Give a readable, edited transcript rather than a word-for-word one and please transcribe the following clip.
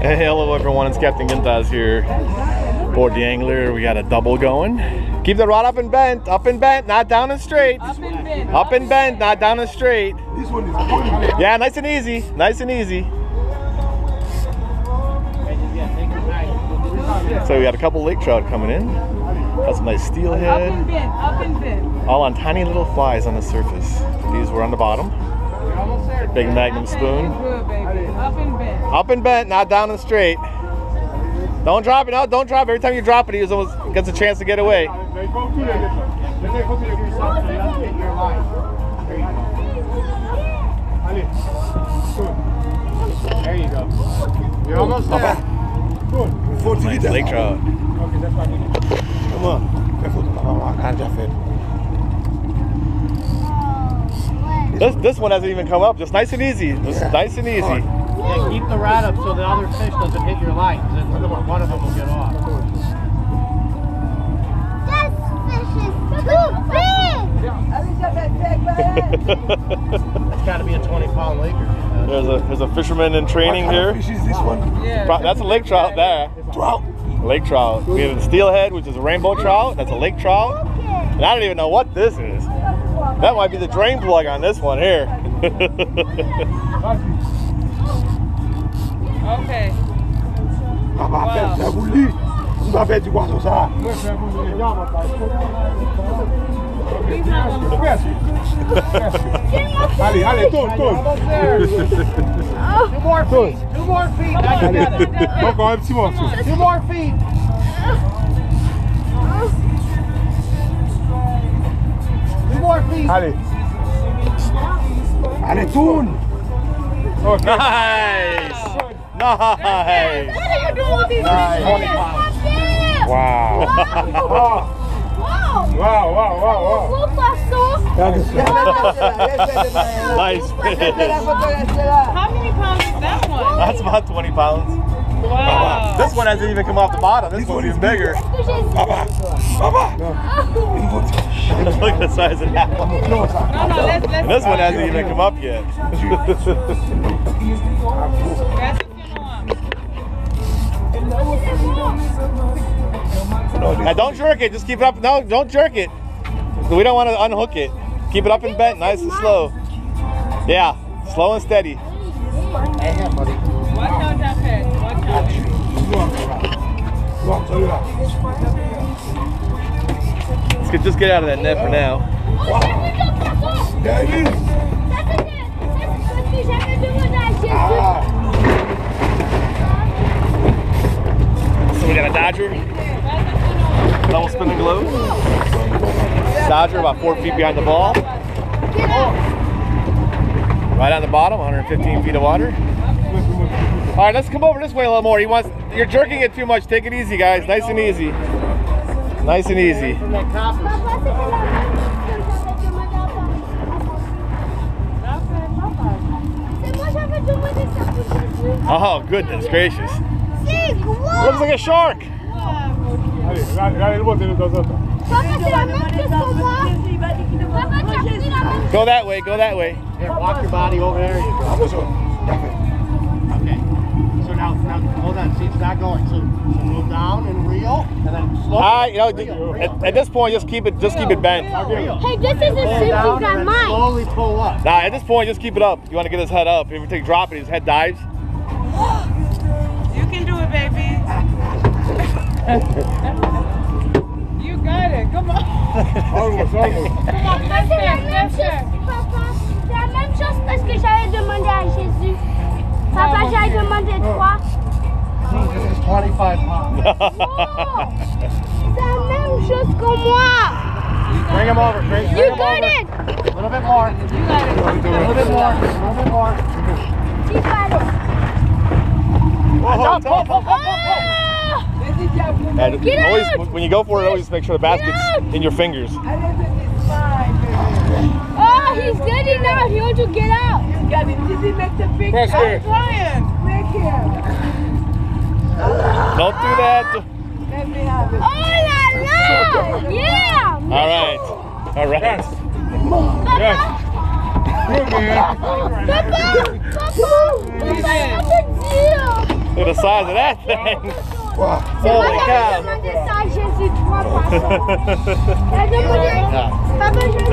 Hey, hello everyone, it's Captain Gintaz here. Board the angler, we got a double going. Keep the rod up and bent, not down and straight. Up and bent, not down and straight. This one is good. Yeah, nice and easy, nice and easy. So we got a couple lake trout coming in. Got some nice steelhead. Up and bent. All on tiny little flies on the surface. These were on the bottom. Big magnum spoon. Up and bent. Up and bent, not down and straight. Don't drop it, no, don't drop it. Every time you drop it, he almost gets a chance to get away. There you go. You're almost there. Good. Nice lake trout. Okay, that's what I need. Come on. This one hasn't even come up. Just nice and easy. Just nice and easy. Yeah, keep the rod up so the other fish doesn't hit your line. Then one of them will get off. This fish is too big! It's got to be a 20-pound laker. There's a fisherman in training here. What fish is this one? Yeah. That's a lake trout there. Trout. Lake trout. We have a steelhead, which is a rainbow trout. That's a lake trout. And I don't even know what this is. That might be the drain plug on this one here. Okay. Wow. Allez, tourne. Two more feet. 2 more feet. Now you got it. Encore un petit morceau. 2 more feet. 2 more feet. Allez. Allez, tourne. Okay. Nice! Nice! What are you doing with these Nice. fish? Wow. Wow. Gros poisson. Nice fish. How many pounds is that one? That's about 20 pounds. Wow. This one hasn't even come off the bottom. This one's even bigger. Papa. Look at the size of that one. No, let's And this one hasn't even come up yet. Now don't jerk it, just keep it up. No, don't jerk it. We don't want to unhook it. Keep it up and bent, nice and slow. Yeah, slow and steady. Watch out that fish. Watch out. Let's just get out of that net for now. There it is. So we got a Dodger. Double spinning globe. Dodger about 4 feet behind the ball. Right on the bottom, 115 feet of water. All right, let's come over this way a little more. You're jerking it too much. Take it easy, guys. Nice and easy. Nice and easy. Oh, goodness gracious. Looks like a shark. Go that way, go that way. Here, walk your body over there. You go. Okay. So now hold on. See, it's not going. So move down and reel, and then slowly. At this point, just keep it bent. Hey, this is a safety guy, mine. Slowly pull up. Nah, at this point, just keep it up. You want to get his head up. If you drop it, his head dives. You can do it, baby. You got it. Come on. Almost. Come on, let's C'est la même chose, papa. C'est la même chose parce que j'avais demandé à Jésus. Papa, j'avais demandé 3. Jesus is 25 pounds. C'est la même chose que moi. Bring him over, Chris. You got it. A little bit more. You got it. A little bit more. Tu got it. And always, when you go for it, always make sure the basket's in your fingers. Oh, he's getting out. He wants to get out. Press here. Trying. Don't do that. Oh la la! Yeah! All right. All right. Yes. Good man. Papa! Papa! Papa, what's the deal? at the size of that thing. Wow. Holy cow. J'ai demandé ça à Jésus 3 poissons. J'ai demandé, papa, je